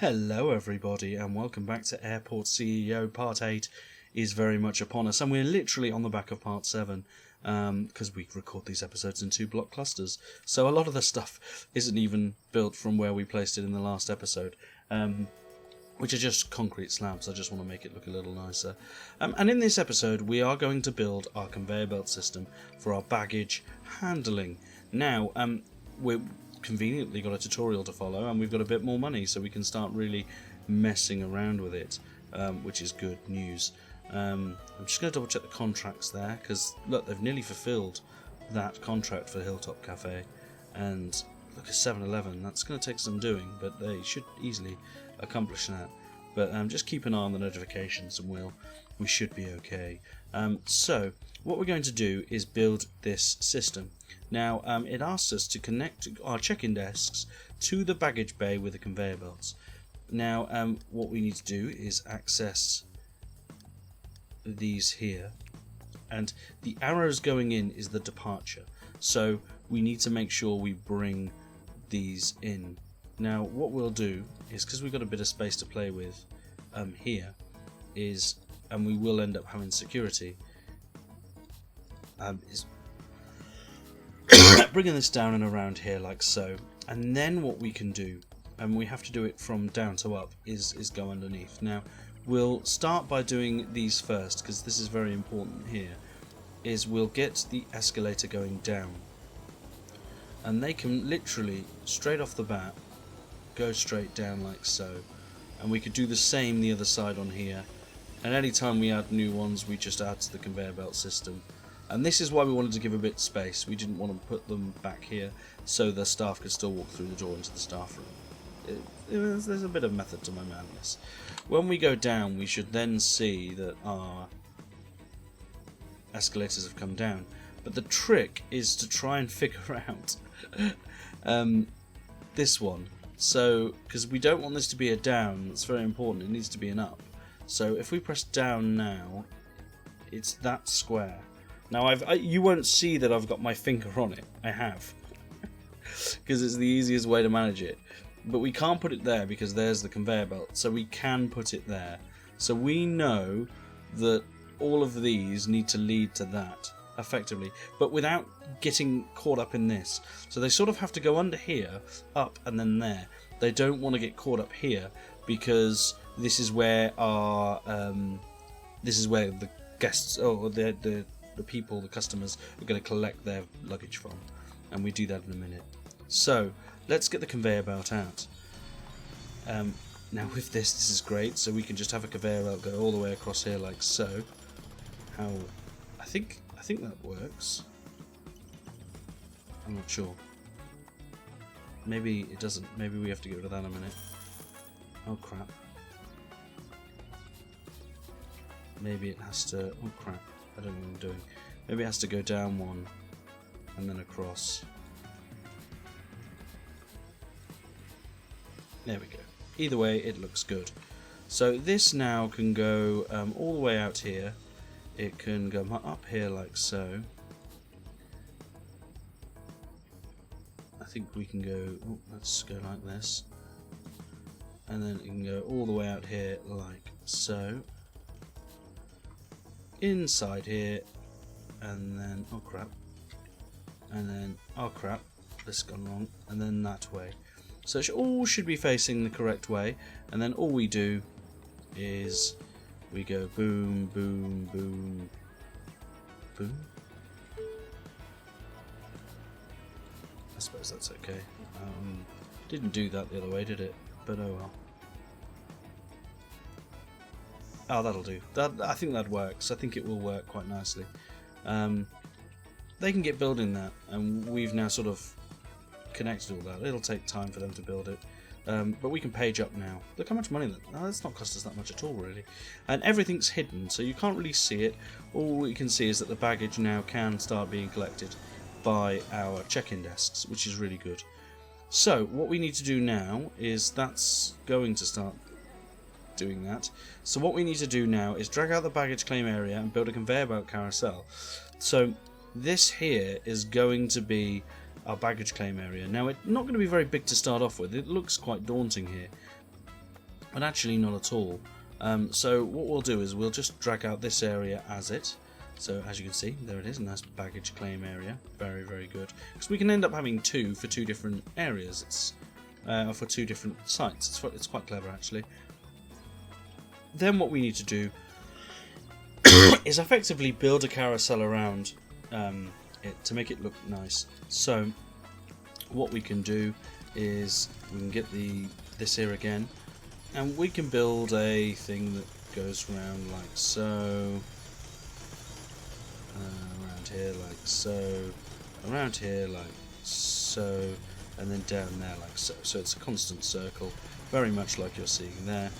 Hello everybody and welcome back to Airport CEO. Part 8 is very much upon us and we're literally on the back of Part 7 because we record these episodes in 2 block clusters, so a lot of the stuff isn't even built from where we placed it in the last episode, which are just concrete slabs. I just want to make it look a little nicer. And in this episode we are going to build our conveyor belt system for our baggage handling. Now we're conveniently got a tutorial to follow and we've got a bit more money, so we can start really messing around with it, which is good news. I'm just going to double check the contracts there, because look, they've nearly fulfilled that contract for Hilltop Cafe, and look, a 7-Eleven, that's going to take some doing, but they should easily accomplish that. But just keep an eye on the notifications and we should be okay. So what we're going to do is build this system. Now it asks us to connect our check-in desks to the baggage bay with the conveyor belts. Now what we need to do is access these here, and the arrows going in is the departure, so we need to make sure we bring these in. Now what we'll do is, because we've got a bit of space to play with here, and we will end up having security, is bringing this down and around here like so, and then what we can do, and we have to do it from down to up, is go underneath. Now we'll start by doing these first, because this is very important here, is we'll get the escalator going down, and they can literally straight off the bat go straight down like so, and we could do the same the other side on here, and any time we add new ones we just add to the conveyor belt system. And this is why we wanted to give a bit of space. We didn't want to put them back here so the staff could still walk through the door into the staff room. There's a bit of method to my madness. When we go down, we should then see that our escalators have come down. But the trick is to try and figure out this one. So, because we don't want this to be a down, that's very important, it needs to be an up. So if we press down now, it's that square. Now you won't see that I've got my finger on it. I have, because it's the easiest way to manage it. But we can't put it there because there's the conveyor belt. So we can put it there. So we know that all of these need to lead to that effectively, but without getting caught up in this. So they sort of have to go under here, up, and then there. They don't want to get caught up here because this is where our the guests, or the people, the customers, are going to collect their luggage from, and we do that in a minute. So let's get the conveyor belt out. Now with this is great, so we can just have a conveyor belt go all the way across here like so. How I think that works. I'm not sure. Maybe it doesn't. Maybe we have to get rid of that in a minute. Oh crap. Maybe it has to. Oh crap. I don't know what I'm doing. Maybe it has to go down one and then across. There we go. Either way, it looks good. So this now can go all the way out here. It can go up here like so. I think we can go. Oh, let's go like this, and then it can go all the way out here like so. Inside here, and then oh crap, and then oh crap, this has gone wrong, and then that way. So it all should be facing the correct way, and then all we do is we go boom, boom, boom, boom. I suppose that's okay. Didn't do that the other way, did it? But oh well. Oh, that'll do. I think that works. I think it will work quite nicely. They can get building that, and we've now sort of connected all that. It'll take time for them to build it, but we can page up now. Look how much money that's not cost us that much at all, really. And everything's hidden, so you can't really see it. All we can see is that the baggage now can start being collected by our check-in desks, which is really good. So what we need to do now is that's going to start doing that. So what we need to do now is drag out the baggage claim area and build a conveyor belt carousel. So this here is going to be our baggage claim area. Now it's not going to be very big to start off with. It looks quite daunting here, but actually not at all. So what we'll do is we'll just drag out this area as it. So as you can see, there it is, a nice baggage claim area. Very, very good. Because we can end up having two for two different areas. It's for two different sites. It's quite clever, actually. Then what we need to do is effectively build a carousel around it to make it look nice. So what we can do is we can get this here again, and we can build a thing that goes around like so, around here like so, around here like so, and then down there like so. So it's a constant circle, very much like you're seeing there.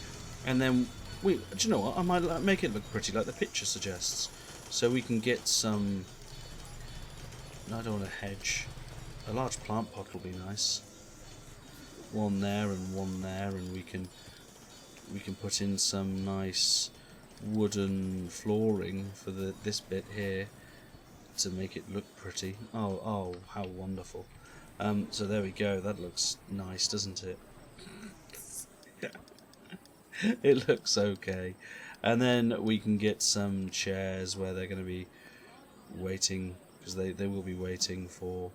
And then do you know what? I might make it look pretty like the picture suggests. So we can get some. I don't want a hedge. A large plant pot will be nice. One there and one there, and we can put in some nice wooden flooring for this bit here to make it look pretty. Oh, how wonderful! So there we go. That looks nice, doesn't it? It looks okay. And then we can get some chairs where they're going to be waiting, because they will be waiting for.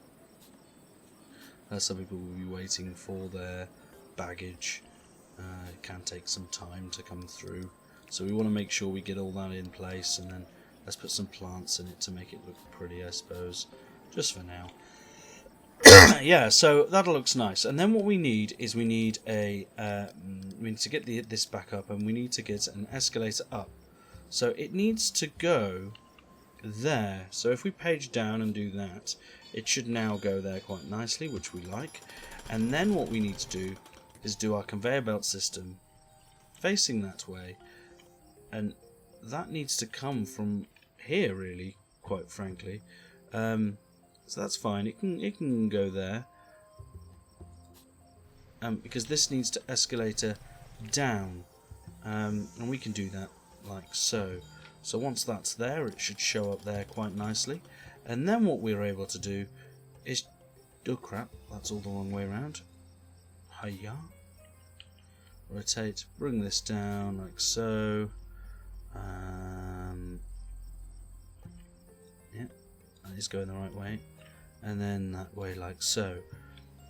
Some people will be waiting for their baggage. It can take some time to come through, so we want to make sure we get all that in place, and then let's put some plants in it to make it look pretty, I suppose, just for now. Yeah, so that looks nice. And then what we need is we need to get this back up, and we need to get an escalator up. So it needs to go there. So if we page down and do that, it should now go there quite nicely, which we like. And then what we need to do is do our conveyor belt system facing that way, and that needs to come from here, really, quite frankly. So that's fine. It can go there, because this needs to escalator down, and we can do that like so. So once that's there, it should show up there quite nicely. And then what we're able to do is, oh crap, that's all the wrong way around. Hiya. Rotate, bring this down like so. Yeah, that is going the right way. And then that way like so.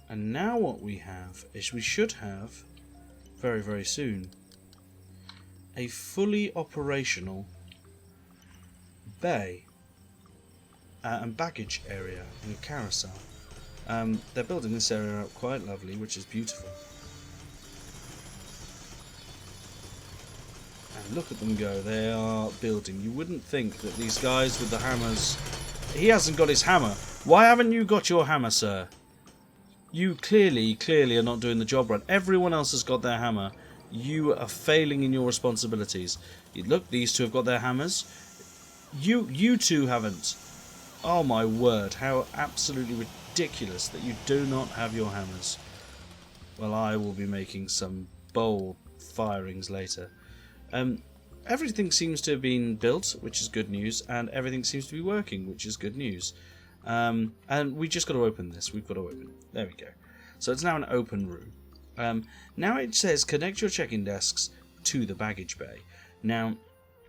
And now what we have is we should have, very, very soon, a fully operational bay and baggage area and carousel. They're building this area up quite lovely, which is beautiful. And look at them go, they are building. You wouldn't think that these guys with the hammers... He hasn't got his hammer. Why haven't you got your hammer, sir? You clearly are not doing the job right. Everyone else has got their hammer. You are failing in your responsibilities. Look, these two have got their hammers. You two haven't. Oh my word, how absolutely ridiculous that you do not have your hammers. Well, I will be making some bold firings later. Everything seems to have been built, which is good news, and everything seems to be working, which is good news. And we just got to open this. We've got to open. There we go. So it's now an open room. Now it says connect your check-in desks to the baggage bay. Now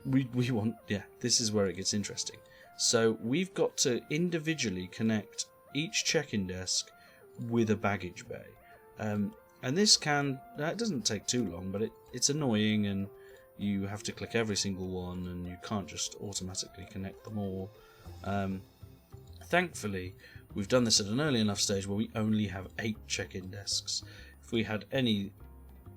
we want, yeah, this is where it gets interesting. So we've got to individually connect each check-in desk with a baggage bay. And this it doesn't take too long, but it's annoying, and you have to click every single one, and you can't just automatically connect them all. Thankfully, we've done this at an early enough stage where we only have 8 check-in desks. If we had any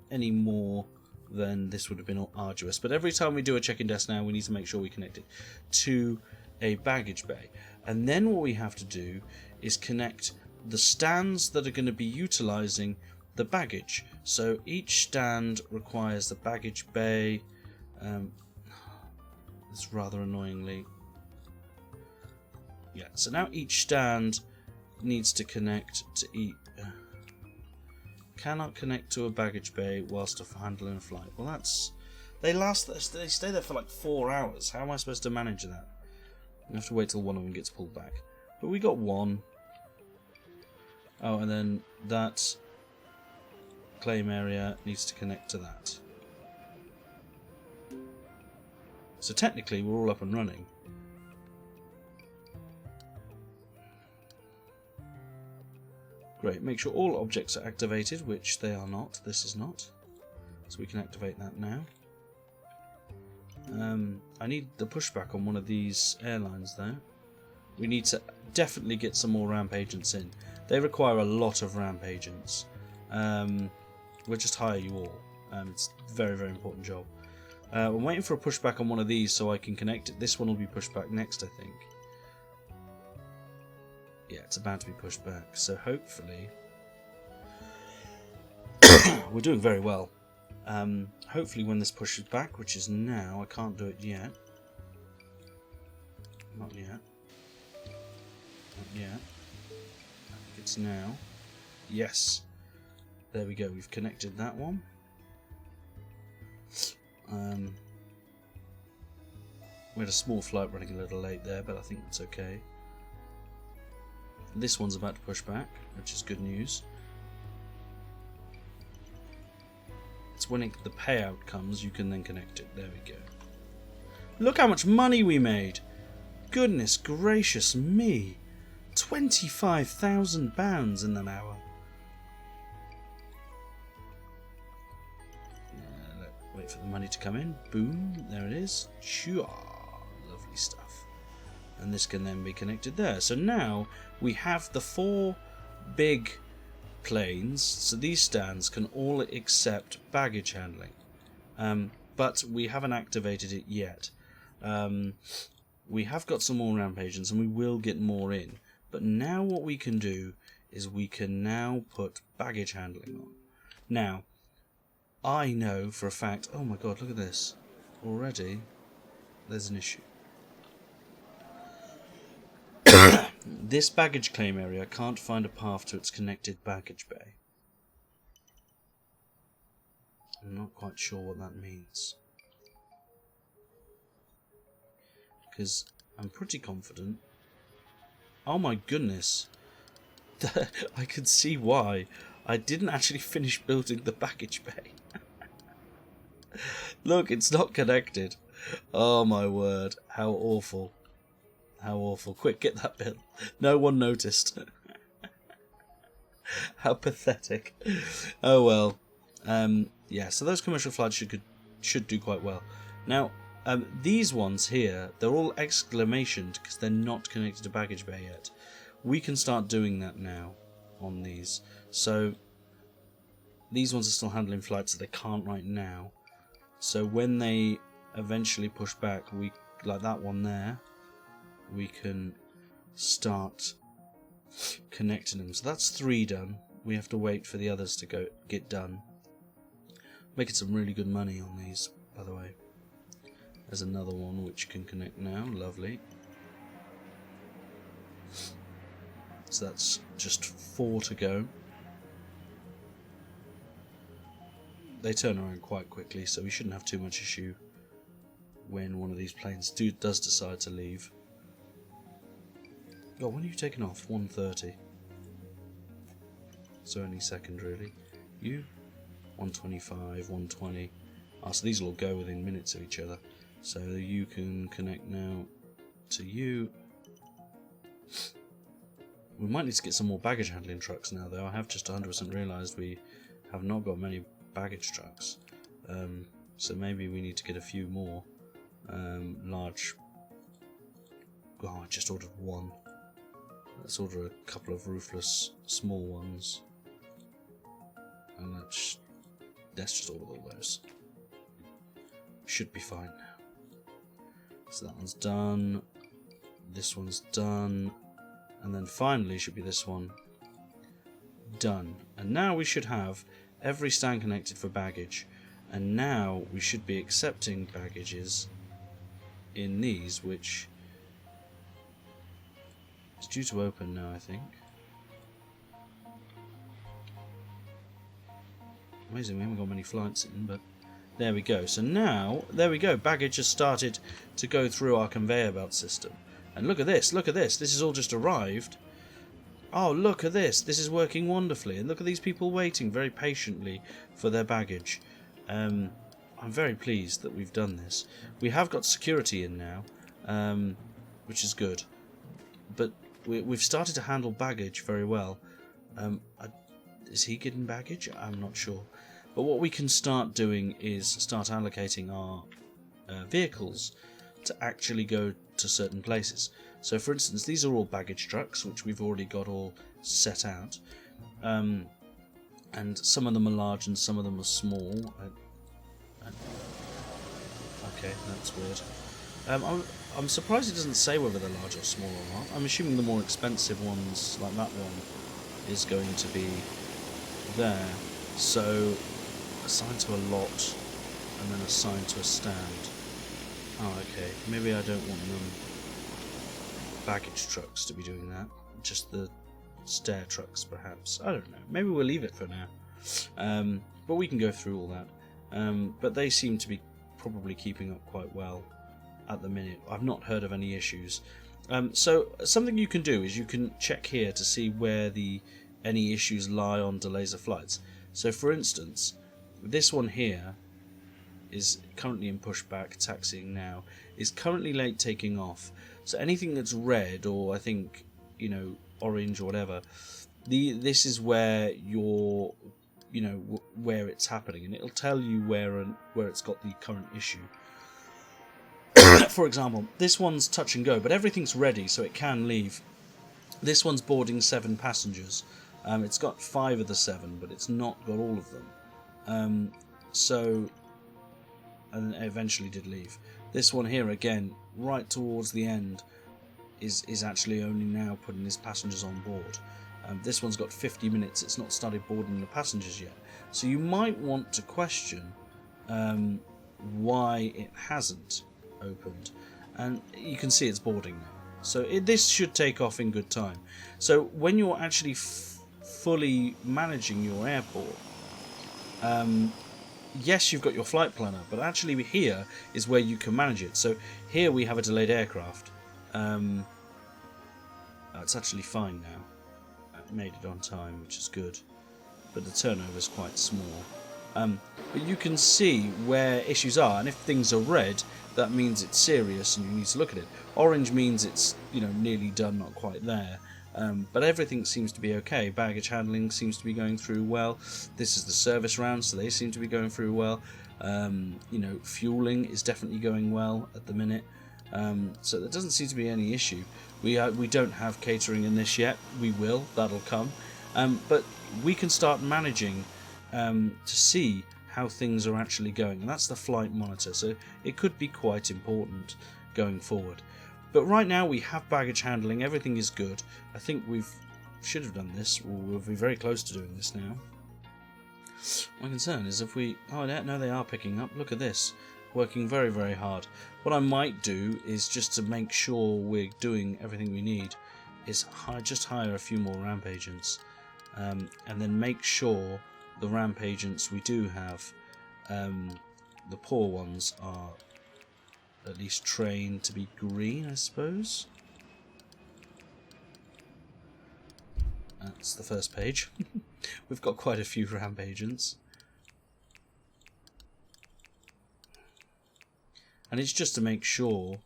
more, then this would have been arduous. But every time we do a check-in desk now, we need to make sure we connect it to a baggage bay. And then what we have to do is connect the stands that are going to be utilising the baggage. So each stand requires the baggage bay. It's rather annoyingly. Yeah, so now each stand needs to connect to each. Cannot connect to a baggage bay whilst handling a flight. Well, they stay there for like 4 hours. How am I supposed to manage that? I have to wait till one of them gets pulled back. But we got one. Oh, and then that claim area needs to connect to that. So technically we're all up and running. Great, make sure all objects are activated, which they are not. This is not. So we can activate that now. I need the pushback on one of these airlines though. We need to definitely get some more ramp agents in. They require a lot of ramp agents. We'll just hire you all. It's a very, very important job. I'm waiting for a pushback on one of these so I can connect it. This one will be pushed back next, I think. Yeah, it's about to be pushed back. So hopefully... we're doing very well. Hopefully when this pushes back, which is now, I can't do it yet. Not yet. Not yet. I think it's now. Yes. There we go, we've connected that one. We had a small flight running a little late there, but I think it's okay. This one's about to push back, which is good news. It's when the payout comes, you can then connect it. There we go. Look how much money we made! Goodness gracious me! £25,000 in an hour. Wait for the money to come in. Boom, there it is. Chua, lovely stuff. And this can then be connected there. So now we have the 4 big planes. So these stands can all accept baggage handling. But we haven't activated it yet. We have got some more ramp agents and we will get more in. But now what we can do is we can now put baggage handling on. Now, I know for a fact... Oh my god, look at this. Already, there's an issue. This baggage claim area can't find a path to its connected baggage bay. I'm not quite sure what that means. Because I'm pretty confident... Oh my goodness. I can see why. I didn't actually finish building the baggage bay. Look, it's not connected. Oh my word. How awful. How awful. Quick, get that built. No one noticed. How pathetic. Oh well. Yeah, so those commercial flights should do quite well. Now, these ones here, they're all exclamationed because they're not connected to baggage bay yet. We can start doing that now on these. So these ones are still handling flights that they can't right now. So when they eventually push back, we like that one there, we can start connecting them. So that's 3 done. We have to wait for the others to get done. Making some really good money on these, by the way. There's another one which can connect now. Lovely. So that's just 4 to go. They turn around quite quickly, so we shouldn't have too much issue when one of these planes does decide to leave. Oh, when are you taking off? 1:30. So any second, really. You? 1:25, 1:20. Ah, so these will all go within minutes of each other. So you can connect now to you. We might need to get some more baggage handling trucks now, though. I have just 100% realised we have not got many baggage trucks. So maybe we need to get a few more large... Oh, I just ordered one. Let's order a couple of roofless small ones. And let's just order all those. Should be fine now. So that one's done. This one's done. And then finally should be this one. Done. And now we should have every stand connected for baggage. And now we should be accepting baggages in these, which is due to open now, I think. Amazing, we haven't got many flights in, but there we go. So now, there we go, baggage has started to go through our conveyor belt system. And look at this, this has all just arrived. Oh, look at this is working wonderfully. And look at these people waiting very patiently for their baggage. I'm very pleased that we've done this. We have got security in now, which is good. But we've started to handle baggage very well. Is he getting baggage? I'm not sure. But what we can start doing is start allocating our vehicles to actually go to certain places. So for instance, these are all baggage trucks, which we've already got all set out. And some of them are large and some of them are small. Okay, that's weird. I'm surprised it doesn't say whether they're large or small or not. I'm assuming the more expensive ones, like that one, is going to be there. So, assigned to a lot, and then assigned to a stand. Oh, okay. Maybe I don't want them baggage trucks to be doing that. Just the stair trucks, perhaps. I don't know. Maybe we'll leave it for now. But we can go through all that. But they seem to be probably keeping up quite well at the minute. I've not heard of any issues. So something you can do is you can check here to see where any issues lie on delays of flights. So for instance, this one here is currently in pushback, taxiing now, is currently late taking off. So anything that's red, or I think, orange or whatever, this is where you're, where it's happening, and it'll tell you where it's got the current issue. For example, this one's touch and go, but everything's ready, so it can leave. This one's boarding 7 passengers. It's got 5 of the 7, but it's not got all of them. And it eventually did leave. This one here, again, right towards the end, is actually only now putting his passengers on board. This one's got 50 minutes. It's not started boarding the passengers yet. So you might want to question why it hasn't opened. And you can see it's boarding now. So this should take off in good time. So when you're actually fully managing your airport, yes, you've got your flight planner, but actually here is where you can manage it. So here we have a delayed aircraft. It's actually fine now. It made it on time, which is good. But the turnover is quite small. But you can see where issues are, and if things are red, that means it's serious and you need to look at it. Orange means it's nearly done, not quite there. But everything seems to be okay. Baggage handling seems to be going through well. This is the service round, so they seem to be going through well. Fueling is definitely going well at the minute. So there doesn't seem to be any issue. We don't have catering in this yet. We will. That'll come. But we can start managing to see how things are actually going, and that's the flight monitor. So it could be quite important going forward. But right now we have baggage handling. Everything is good. I think should have done this. We'll be very close to doing this now. My concern is if we... Oh, no, they are picking up. Look at this. Working very, very hard. What I might do is, just to make sure we're doing everything we need, is just hire a few more ramp agents. And then make sure the ramp agents we do have, the poor ones, are at least trained to be green, I suppose. That's the first page. We've got quite a few ramp agents. And it's just to make sure...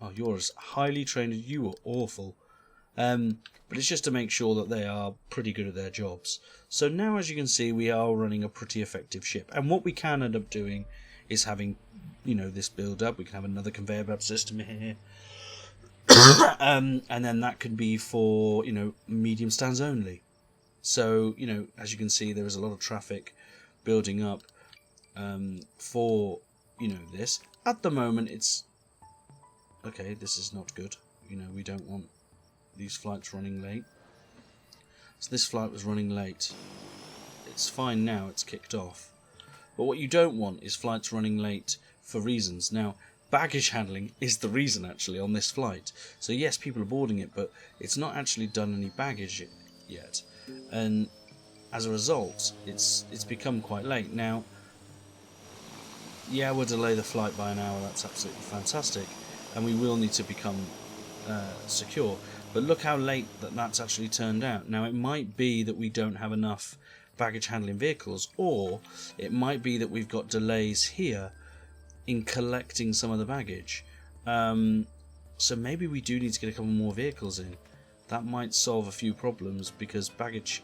Oh, you're as highly trained as you are awful. But it's just to make sure that they are pretty good at their jobs. So now, as you can see, we are running a pretty effective ship. And what we can end up doing is having, this build-up. We can have another conveyor belt system here. And then that can be for, medium stands only. So, as you can see, there is a lot of traffic building up for, this. At the moment, it's... Okay, this is not good. We don't want these flights running late. So this flight was running late. It's fine now, it's kicked off. But what you don't want is flights running late for reasons. Now, baggage handling is the reason, actually, on this flight. So yes, people are boarding it, but it's not actually done any baggage yet. And as a result, it's become quite late. Now, yeah, we'll delay the flight by an hour, that's absolutely fantastic. And we will need to become secure. But look how late that's actually turned out. Now, it might be that we don't have enough baggage handling vehicles, or it might be that we've got delays here in collecting some of the baggage. So maybe we do need to get a couple more vehicles in. That might solve a few problems, because baggage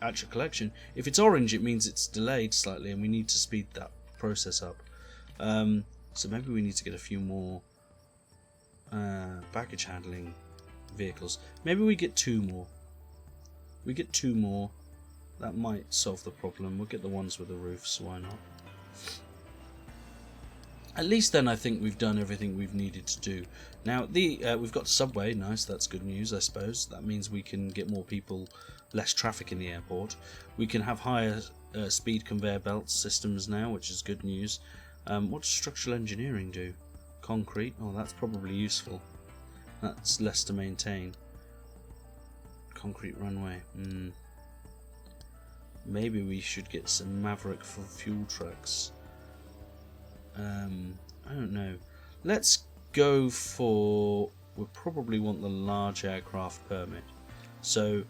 actual collection, if it's orange, it means it's delayed slightly and we need to speed that process up. So maybe we need to get a few more baggage handling vehicles. Maybe we get 2 more. We get 2 more. That might solve the problem. We'll get the ones with the roofs, why not? At least then I think we've done everything we've needed to do. Now, we've got the subway, nice, that's good news, I suppose. That means we can get more people, less traffic in the airport. We can have higher speed conveyor belt systems now, which is good news. What does structural engineering do? Concrete, oh, that's probably useful. That's less to maintain. Concrete runway, Maybe we should get some Maverick for fuel trucks. I don't know. Let's go for... We'll probably want the large aircraft permit. So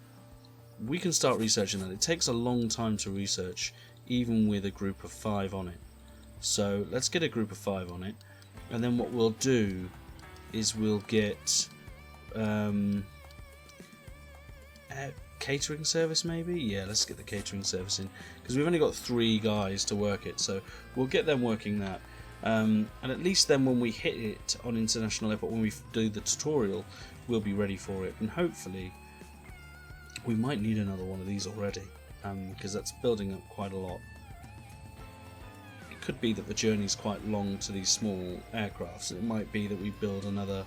we can start researching that. It takes a long time to research, even with a group of 5 on it. So let's get a group of 5 on it. And then what we'll do is we'll get... catering service maybe? Yeah, let's get the catering service in, because we've only got 3 guys to work it, so we'll get them working that. And at least then when we hit it on International Airport, when we do the tutorial, we'll be ready for it. And hopefully we might need another one of these already, because that's building up quite a lot. It could be that the journey's quite long to these small aircrafts. It might be that we build another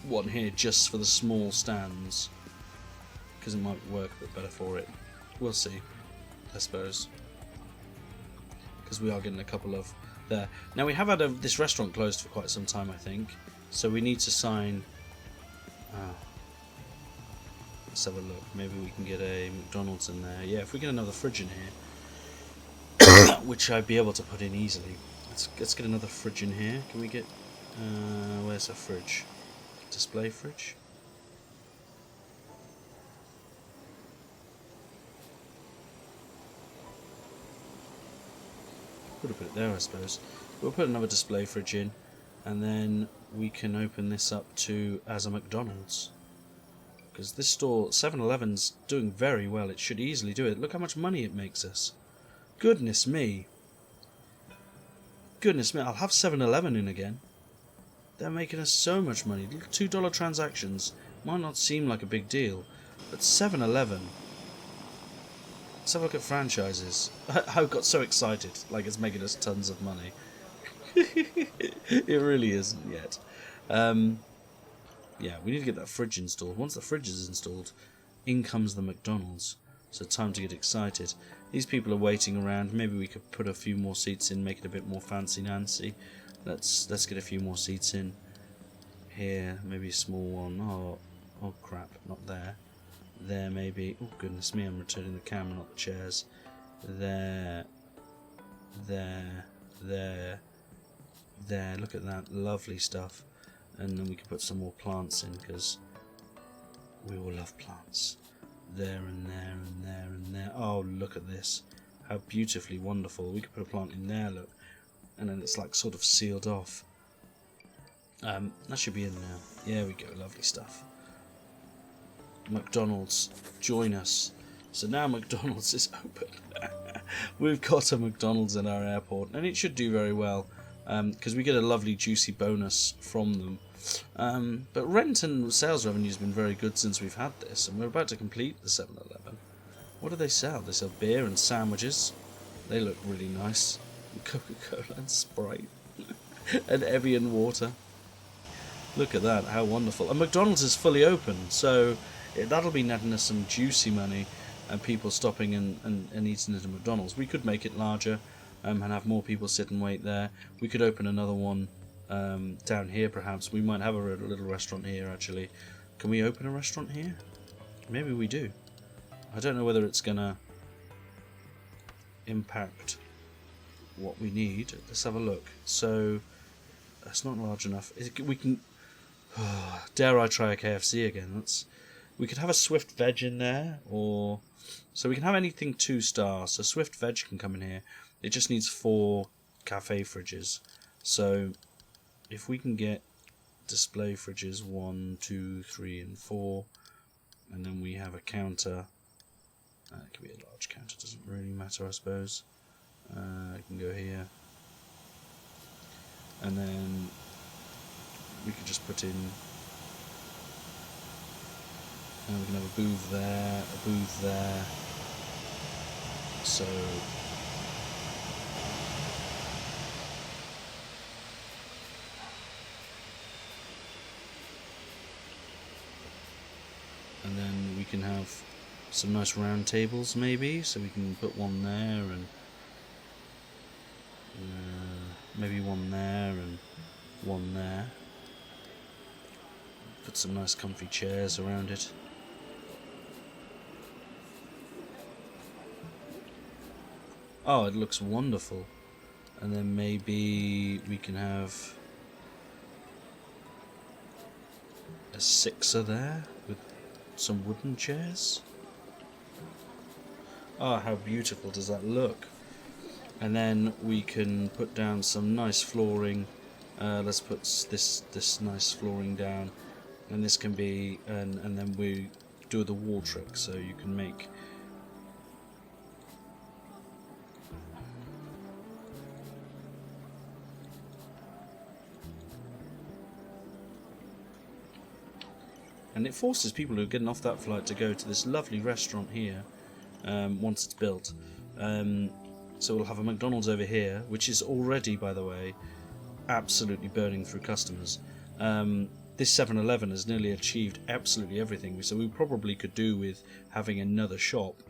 one here just for the small stands, because it might work a bit better for it. We'll see, I suppose, because we are getting a couple of there. Now we have had this restaurant closed for quite some time, I think, so we need to sign. Let's have a look. Maybe we can get a McDonald's in there. Yeah, if we get another fridge in here, which I'd be able to put in easily. Let's get another fridge in here. Can we get? Where's the fridge? Display fridge. Could have put it there, I suppose. We'll put another display fridge in, and then we can open this up as a McDonald's. Because this store, 7-Eleven's doing very well. It should easily do it. Look how much money it makes us. Goodness me. Goodness me, I'll have 7-Eleven in again. They're making us so much money. $2 transactions might not seem like a big deal, but 7-Eleven... Let's have a look at franchises. I got so excited, like it's making us tons of money. It really isn't yet. Yeah, we need to get that fridge installed. Once the fridge is installed, in comes the McDonald's. So time to get excited. These people are waiting around. Maybe we could put a few more seats in, make it a bit more fancy-nancy. Let's get a few more seats in. Here, maybe a small one. Oh crap, not there. There maybe. Oh goodness me, I'm returning the camera, not the chairs. There. Look at that, lovely stuff. And then we can put some more plants in, because we all love plants. There and there and there and there. Oh, look at this. How beautifully wonderful. We could put a plant in there, look. And then it's like sort of sealed off. That should be in now. There we go, lovely stuff. McDonald's, join us. So now McDonald's is open. We've got a McDonald's in our airport, and it should do very well, because we get a lovely juicy bonus from them. But rent and sales revenue has been very good since we've had this, and we're about to complete the 7-Eleven. What do they sell? They sell beer and sandwiches. They look really nice. And Coca-Cola and Sprite and Evian water. Look at that, how wonderful. And McDonald's is fully open, so that'll be netting us some juicy money, and people stopping and eating at a McDonald's. We could make it larger and have more people sit and wait there. We could open another one down here perhaps. We might have a little restaurant here actually. Can we open a restaurant here? Maybe we do. I don't know whether it's gonna impact what we need. Let's have a look. So that's not large enough. We can... dare I try a KFC again? We could have a Swift Veg in there, or so we can have anything 2-star. So Swift Veg can come in here. It just needs 4 cafe fridges. So if we can get display fridges 1, 2, 3, and 4, and then we have a counter. It can be a large counter. Doesn't really matter, I suppose. I can go here, and then we could just put in. And we can have a booth there, a booth there. So and then we can have some nice round tables, maybe. So we can put one there, and maybe one there, and one there. Put some nice comfy chairs around it. Oh, it looks wonderful. And then maybe we can have a 6er there with some wooden chairs. Oh, how beautiful does that look? And then we can put down some nice flooring. Let's put this nice flooring down, and this can be, and then we do the wall trick, so you can make. And it forces people who are getting off that flight to go to this lovely restaurant here once it's built. So we'll have a McDonald's over here, which is already, by the way, absolutely burning through customers. This 7-Eleven has nearly achieved absolutely everything, so we probably could do with having another shop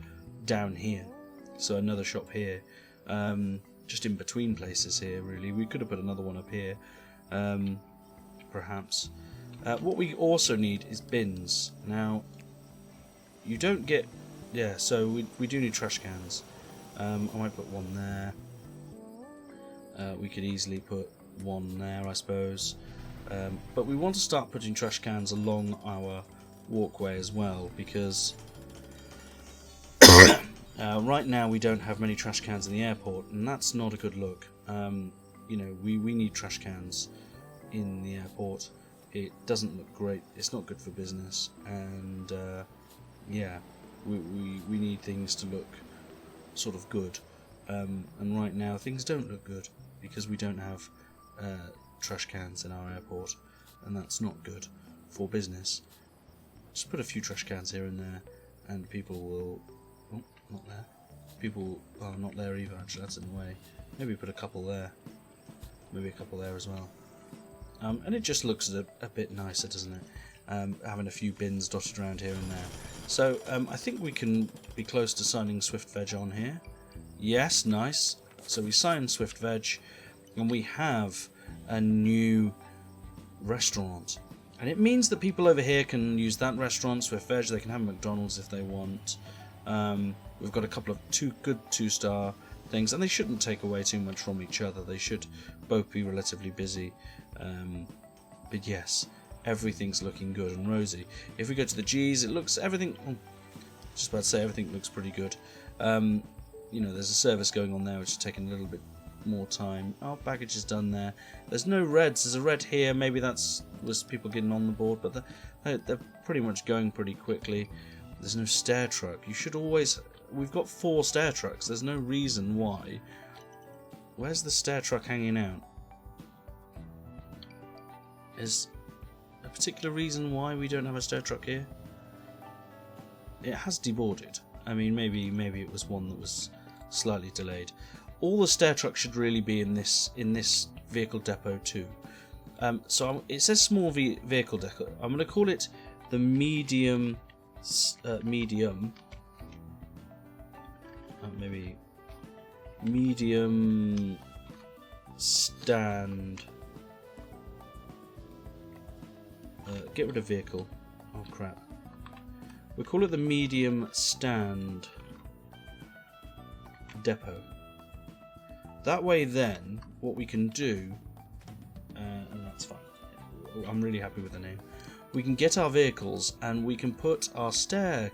down here. So another shop here, just in between places here, really. We could have put another one up here, perhaps. What we also need is bins. Now, you don't get... Yeah, so we do need trash cans. I might put one there. We could easily put one there, I suppose. But we want to start putting trash cans along our walkway as well, because right now we don't have many trash cans in the airport, and that's not a good look. You know, we need trash cans in the airport. It doesn't look great. It's not good for business, and yeah, we need things to look sort of good. And right now things don't look good because we don't have trash cans in our airport, and that's not good for business. Just put a few trash cans here and there, and people will. Oh, not there. People are not there either. Actually, that's in the way. Maybe put a couple there. Maybe a couple there as well. And it just looks a bit nicer, doesn't it? Having a few bins dotted around here and there. So I think we can be close to signing Swift Veg on here. Yes, nice. So we sign Swift Veg, and we have a new restaurant. And it means that people over here can use that restaurant, Swift Veg. They can have McDonald's if they want. We've got a couple of good 2-star things, and they shouldn't take away too much from each other. They should both be relatively busy. But yes, everything's looking good and rosy. If we go to the G's, it looks everything. Just about to say everything looks pretty good. You know, there's a service going on there which is taking a little bit more time. Oh, baggage is done there. There's no reds. There's a red here. Maybe was people getting on the board, but they're pretty much going pretty quickly. There's no stair truck. You should always. We've got 4 stair trucks. There's no reason why. Where's the stair truck hanging out? Is a particular reason why we don't have a stair truck here? It has deboarded. I mean, maybe it was one that was slightly delayed. All the stair trucks should really be in this vehicle depot too. So it says small vehicle depot. I'm going to call it the medium. Maybe medium stand. Get rid of vehicle. Oh crap. We'll call it the medium stand depot. That way then, what we can do, and that's fine. I'm really happy with the name. we can get our vehicles and we can put our stair,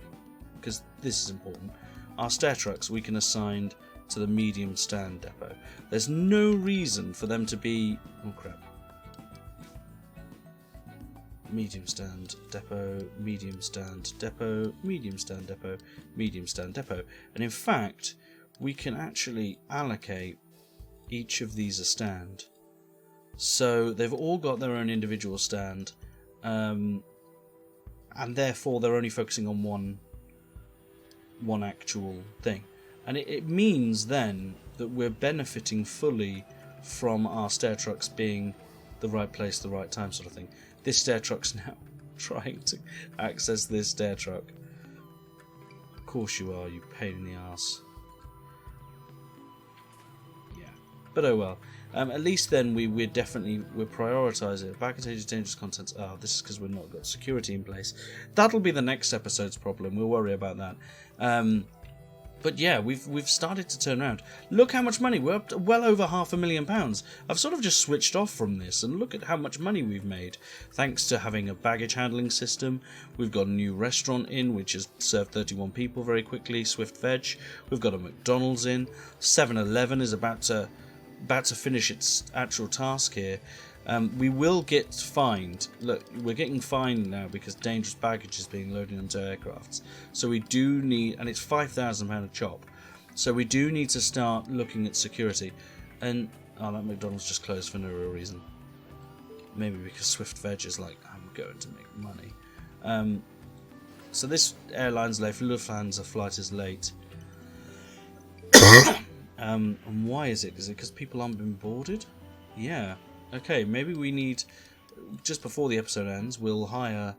because this is important, our stair trucks we can assign to the medium stand depot. There's no reason for them to be... oh crap. Medium stand depot, medium stand depot, medium stand depot, medium stand depot. And in fact, we can actually allocate each of these a stand. So they've all got their own individual stand, and therefore they're only focusing on one actual thing. And it means then that we're benefiting fully from our stair trucks being the right place, the right time sort of thing. This stair truck's now trying to access this stair truck. Of course you are, you pain in the arse. Yeah. But oh well. At least then we'll prioritise it. Back-ended dangerous content. Oh, this is because we've not got security in place. That'll be the next episode's problem. We'll worry about that. But yeah, we've started to turn around. Look how much money. We're up to well over £500,000. I've sort of just switched off from this, and look at how much money we've made. Thanks to having a baggage handling system. We've got a new restaurant in, which has served 31 people very quickly. Swift Veg. We've got a McDonald's in. 7-Eleven is about to finish its actual task here. We will get fined. Look, we're getting fined now because dangerous baggage is being loaded onto aircrafts. So we do need, and it's £5,000 a chop. So we do need to start looking at security. And oh, that McDonald's just closed for no real reason. Maybe because Swift Veg is like, I'm going to make money. So this airline's late. Lufthansa flight is late. And why is it? Is it because people aren't being boarded? Yeah. Okay, maybe we need, just before the episode ends, we'll hire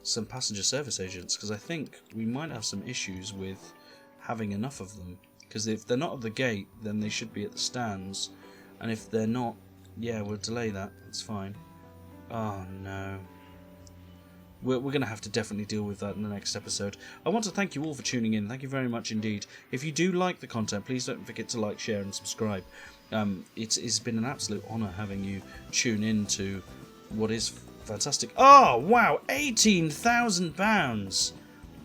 some passenger service agents, because I think we might have some issues with having enough of them. Because if they're not at the gate, then they should be at the stands. And if they're not, yeah, we'll delay that. It's fine. Oh, no. We're going to have to definitely deal with that in the next episode. I want to thank you all for tuning in. Thank you very much indeed. If you do like the content, please don't forget to like, share and subscribe. It's been an absolute honour having you tune in to what is fantastic. Oh, wow, £18,000.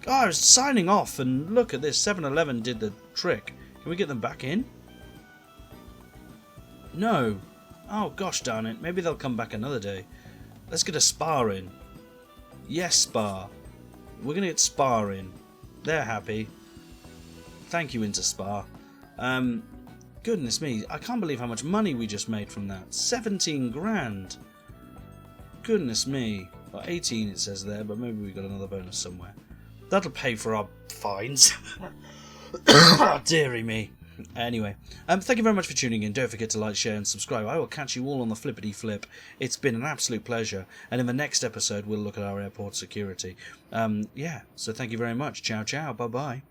Oh, I was signing off and look at this. 7-Eleven did the trick. Can we get them back in? No. Oh, gosh darn it. Maybe they'll come back another day. Let's get a Spa in. Yes, Spa. We're going to get Spa in. They're happy. Thank you, Interspa. Goodness me, I can't believe how much money we just made from that. 17 grand. Goodness me. Well, 18 it says there, but maybe we got another bonus somewhere. That'll pay for our fines. Oh, dearie me. Anyway, thank you very much for tuning in. Don't forget to like, share and subscribe. I will catch you all on the flippity flip. It's been an absolute pleasure. And in the next episode, we'll look at our airport security. Yeah, so thank you very much. Ciao, ciao. Bye-bye.